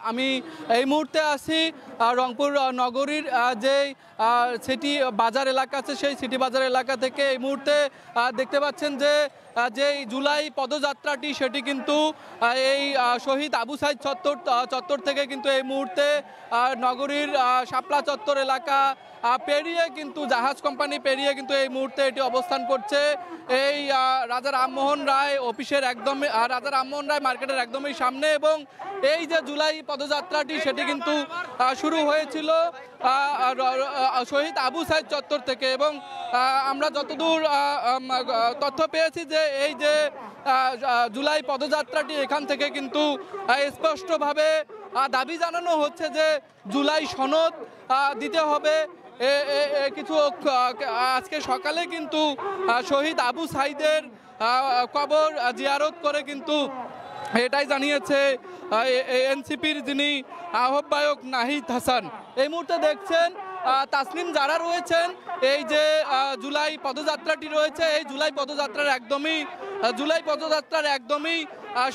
আমি এই মুহূর্তে আছি রংপুর নগরীর যে সিটি বাজার এলাকা আছে সেই সিটি বাজার এলাকা থেকে। এই মুহূর্তে দেখতে পাচ্ছেন যে জুলাই পদযাত্রাটি সেটি কিন্তু এই শহীদ আবু সাইদ চত্বর থেকে কিন্তু এই মুহূর্তে নগরীর শাপলা চত্বর এলাকা পেরিয়ে কিন্তু জাহাজ কোম্পানি পেরিয়ে কিন্তু এই মুহূর্তে এটি অবস্থান করছে এই রাজা রামমোহন রায় অফিসের একদমই রাজা রামমোহন রায় মার্কেটের একদমই সামনে। এবং এই যে জুলাই পদযাত্রাটি সেটি কিন্তু শুরু হয়েছিল শহীদ আবু সাইদ চত্বর থেকে। এবং আমরা যতদূর তথ্য পেয়েছি যে এই যে জুলাই পদযাত্রাটি এখান থেকে কিন্তু স্পষ্টভাবে দাবি জানানো হচ্ছে যে জুলাই সনদ দিতে হবে। কিছু আজকে সকালে কিন্তু শহীদ আবু সাইদের কবর জিয়ারত করে কিন্তু এটাই জানিয়েছে এনসিপির যিনি আহ্বায়ক নাহিদ হাসান। এই মুহূর্তে দেখছেন তাসনিম যারা রয়েছেন এই যে জুলাই পদযাত্রাটি রয়েছে এই জুলাই পদযাত্রার একদমই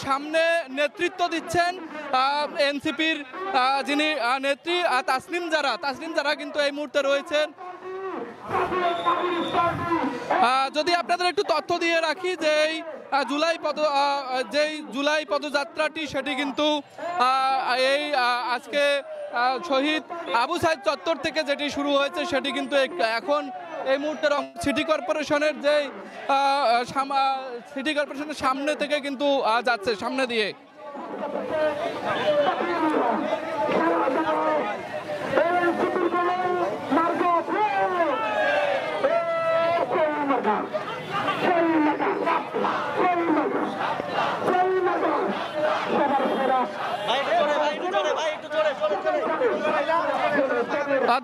সামনে নেতৃত্ব দিচ্ছেন এনসিপির যিনি নেত্রী তাসনিম যারা কিন্তু এই মুহূর্তে রয়েছেন। যদি আপনাদের একটু তথ্য দিয়ে রাখি যে এই জুলাই পদযাত্রাটি সেটি কিন্তু এই আজকে শহীদ আবু সাইদ চত্বর থেকে যেটি শুরু হয়েছে সেটি কিন্তু এখন এই মুহূর্তে সিটি কর্পোরেশনের সামনে থেকে কিন্তু যাচ্ছে সামনে দিয়ে।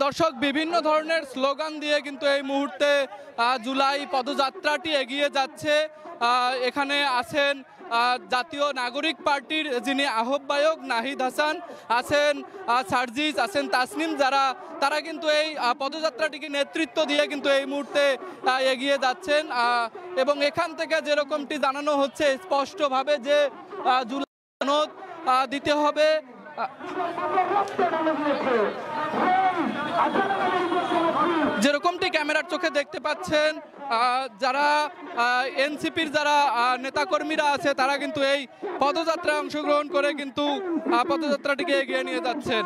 দর্শক বিভিন্ন ধরনের স্লোগান দিয়ে কিন্তু এই মুহূর্তে জুলাই পদযাত্রাটি এগিয়ে যাচ্ছে। এখানে আছেন জাতীয় নাগরিক পার্টির যিনি আহ্বায়ক নাহিদ হাসান, আছেন সার্জিস, আছেন তাসনিম তারা কিন্তু এই পদযাত্রাটিকে নেতৃত্ব দিয়ে কিন্তু এই মুহূর্তে এগিয়ে যাচ্ছেন। এবং এখান থেকে যেরকমটি জানানো হচ্ছে স্পষ্টভাবে যে জুলাই সনদ দিতে হবে। যেরকমটি ক্যামেরার চোখে দেখতে পাচ্ছেন যারা এনসিপির যারা নেতাকর্মীরা আছে তারা কিন্তু এই পদযাত্রায় অংশগ্রহণ করে কিন্তু পদযাত্রাটিকে এগিয়ে নিয়ে যাচ্ছেন।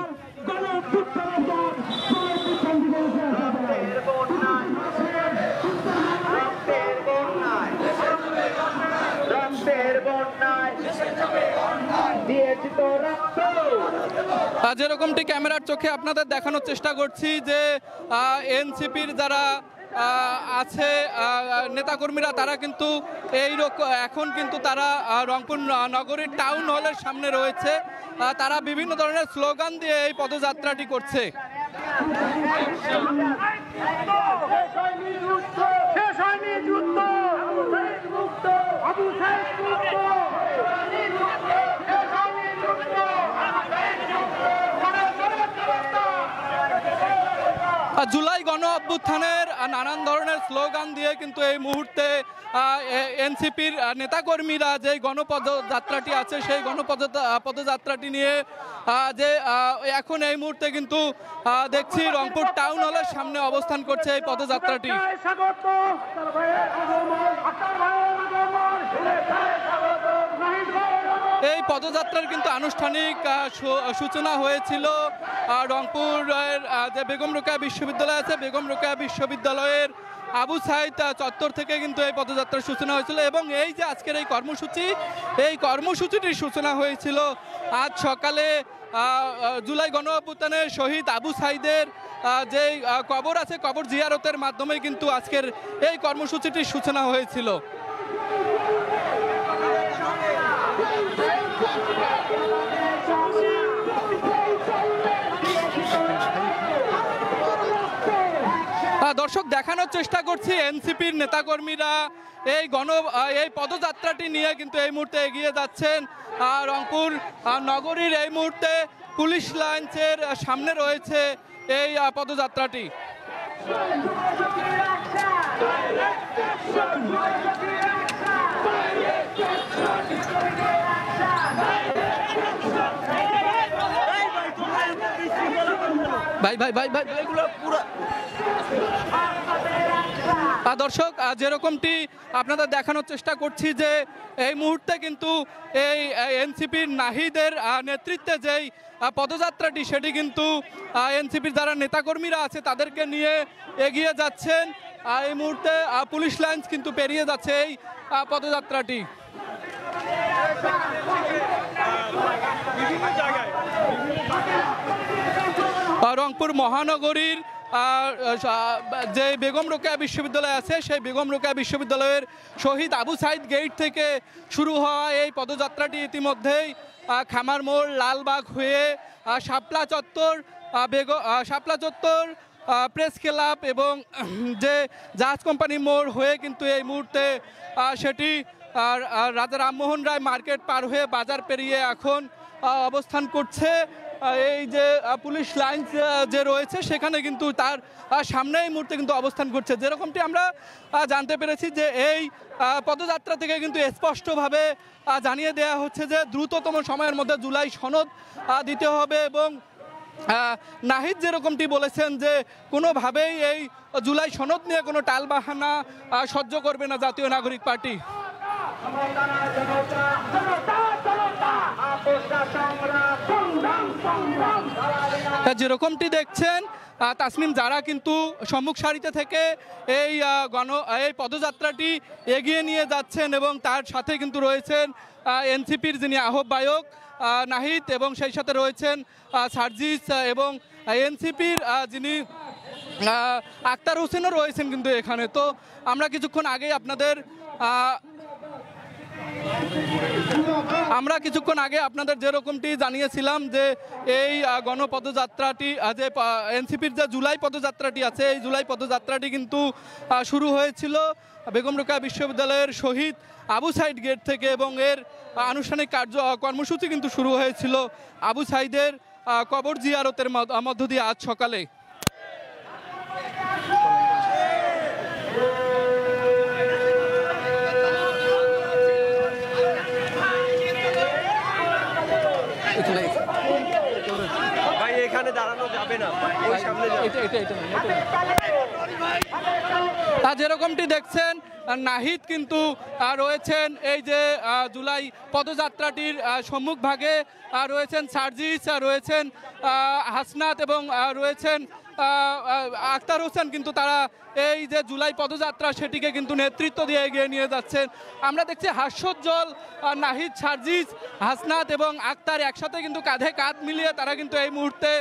যেরকমটি ক্যামেরার চোখে আপনাদের দেখানোর চেষ্টা করছি যে এনসিপির যারা আছে নেতাকর্মীরা তারা কিন্তু এখন কিন্তু তারা রংপুর নগরীর টাউন হলের সামনে রয়েছে। তারা বিভিন্ন ধরনের স্লোগান দিয়ে এই পদযাত্রাটি করছে। জুলাই গণ অভ্যুত্থানের নানান ধরনের স্লোগান দিয়ে কিন্তু এই মুহূর্তে এনসিপির নেতাকর্মীরা যে গণপদযাত্রাটি আছে সেই পদযাত্রাটি নিয়ে যে এখন এই মুহূর্তে কিন্তু দেখছি রংপুর টাউন হলের সামনে অবস্থান করছে এই পদযাত্রাটি। এই পদযাত্রার কিন্তু আনুষ্ঠানিক সূচনা হয়েছিল রংপুরের যে বেগম রোকেয়া বিশ্ববিদ্যালয় আছে বেগম রোকেয়া বিশ্ববিদ্যালয়ের আবু সাইদ চত্বর থেকে কিন্তু এই পদযাত্রার সূচনা হয়েছিল। এবং এই যে আজকের এই কর্মসূচিটির সূচনা হয়েছিল আজ সকালে জুলাই গণ অভ্যুত্থানে শহীদ আবু সাইদের যে কবর আছে কবর জিয়ারতের মাধ্যমে কিন্তু আজকের এই কর্মসূচিটির সূচনা হয়েছিল। দর্শক দেখানোর চেষ্টা করছি এনসিপির নেতাকর্মীরা এই পদযাত্রাটি নিয়ে কিন্তু এই মুহূর্তে এগিয়ে যাচ্ছেন। রংপুর নগরীর এই মুহূর্তে পুলিশ লাইন্সের সামনে রয়েছে এই পদযাত্রাটি। ভাই ভাই ভাই ভাই এগুলো পুরো দর্শক যেরকমটি আপনাদের দেখানোর চেষ্টা করছি যে এই মুহূর্তে কিন্তু এই এনসিপির নাহিদের নেতৃত্বে যেই পদযাত্রাটি সেটি কিন্তু এনসিপির যারা নেতাকর্মীরা আছে তাদেরকে নিয়ে এগিয়ে যাচ্ছেন। এই মুহূর্তে পুলিশ লাইন্স কিন্তু পেরিয়ে যাচ্ছে এই পদযাত্রাটি। রংপুর মহানগরীর যে বেগম রোকেয়া বিশ্ববিদ্যালয় আছে সেই বেগম রোকেয়া বিশ্ববিদ্যালয়ের শহীদ আবু সাইদ গেট থেকে শুরু হওয়া এই পদযাত্রাটি ইতিমধ্যেই খামার মোড়, লালবাগ হয়ে শাপলা চত্বর, প্রেস ক্লাব এবং যে জাহাজ কোম্পানি মোড় হয়ে কিন্তু এই মুহূর্তে সেটি রাজা রামমোহন রায় মার্কেট পার হয়ে বাজার পেরিয়ে এখন অবস্থান করছে। এই যে পুলিশ লাইন যে রয়েছে সেখানে কিন্তু তার সামনে এই মুহূর্তে কিন্তু অবস্থান করছে। যেরকমটি আমরা জানতে পেরেছি যে এই পদযাত্রা থেকে কিন্তু স্পষ্টভাবে জানিয়ে দেওয়া হচ্ছে যে দ্রুততম সময়ের মধ্যে জুলাই সনদ দিতে হবে এবং নাহিদ যেরকমটি বলেছেন যে কোনোভাবেই এই জুলাই সনদ নিয়ে কোনো টালবাহানা সহ্য করবে না জাতীয় নাগরিক পার্টি। যেরকমটি দেখছেন তাসনিম যারা কিন্তু সম্মুখ সারিতে থেকে এই পদযাত্রাটি এগিয়ে নিয়ে যাচ্ছেন এবং তার সাথে কিন্তু রয়েছেন এনসিপির যিনি আহ্বায়ক নাহিদ এবং সেই সাথে রয়েছেন সার্জিস এবং এনসিপির যিনি আক্তার হোসেনও রয়েছেন কিন্তু এখানে। তো আমরা কিছুক্ষণ আগেই আপনাদের যেরকমটি জানিয়েছিলাম যে এই গণপদযাত্রাটি যে এনসিপির যে জুলাই পদযাত্রাটি আছে এই জুলাই পদযাত্রাটি কিন্তু শুরু হয়েছিল বেগম রোকেয়া বিশ্ববিদ্যালয়ের শহীদ আবু সাইদ গেট থেকে এবং এর আনুষ্ঠানিক কর্মসূচি কিন্তু শুরু হয়েছিল আবু সাইদের কবর জিয়ারতের মধ্য দিয়ে আজ সকালে। এখানে দাঁড়ানো যাবে না, যেরকমটি দেখছেন নাহিদ কিন্তু রয়েছেন এই যে জুলাই পদযাত্রাটির সম্মুখ ভাগে, রয়েছেন সার্জিস, রয়েছেন হাসনাত এবং রয়েছেন আক্তার হোসেন। কিন্তু তারা এই যে জুলাই পদযাত্রা সেটিকে কিন্তু নেতৃত্ব দিয়ে এগিয়ে নিয়ে যাচ্ছেন। আমরা দেখছি হাস্যোজ্জ্বল নাহিদ, সার্জিস, হাসনাত এবং আক্তার একসাথে কিন্তু কাঁধে কাঁধ মিলিয়ে তারা কিন্তু এই মুহূর্তে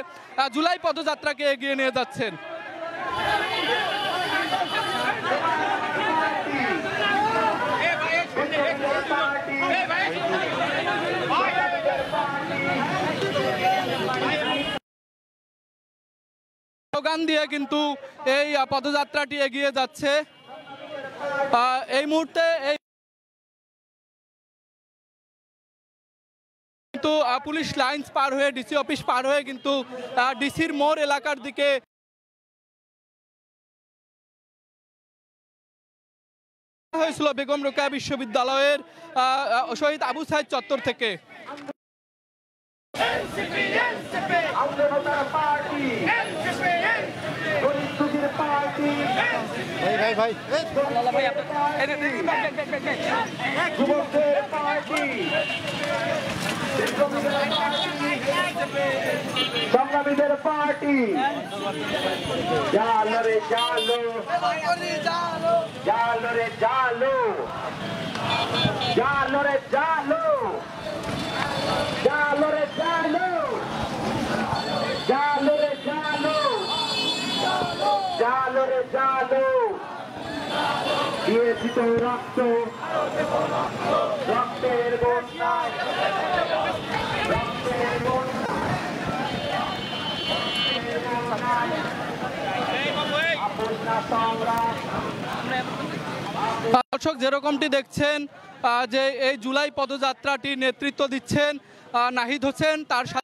জুলাই পদযাত্রাকে এগিয়ে নিয়ে যাচ্ছেন। স্লোগান দিয়ে কিন্তু এই পদযাত্রাটি এগিয়ে যাচ্ছে। এই মুহূর্তে কিন্তু পুলিশ লাইন্স পার হয়ে ডিসি অফিস পার হয়ে কিন্তু ডিসির মোড় এলাকার দিকে হয়েছিল বেগম রোকেয়া বিশ্ববিদ্যালয়ের শহীদ আবু সাইদ চত্বর থেকে। সংগ্রামীদের পার্টি, জালো রে জালো, জালো রে জালো, জালো রে জালো, জালো রে জালো, জালো রে জালো, জালো রে জালো, দিয়েছি তো রক্ত, রক্তের বন্যায়, রক্তের বন্যায়, দর্শক যেরকমটি দেখছেন যে এই জুলাই পদযাত্রাটি নেতৃত্ব দিচ্ছেন নাহিদ হোসেন, তার সাথে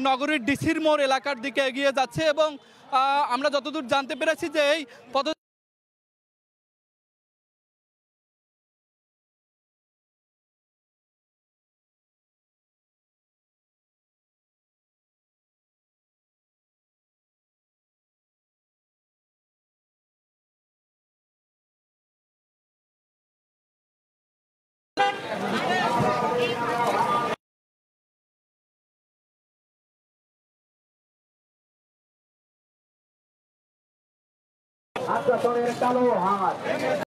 নগরীর ডিসির মোড় এলাকার দিকে এগিয়ে যাচ্ছে এবং আমরা যতদূর জানতে পেরেছি যে এই পদ আগ্রাসনের কালো হাত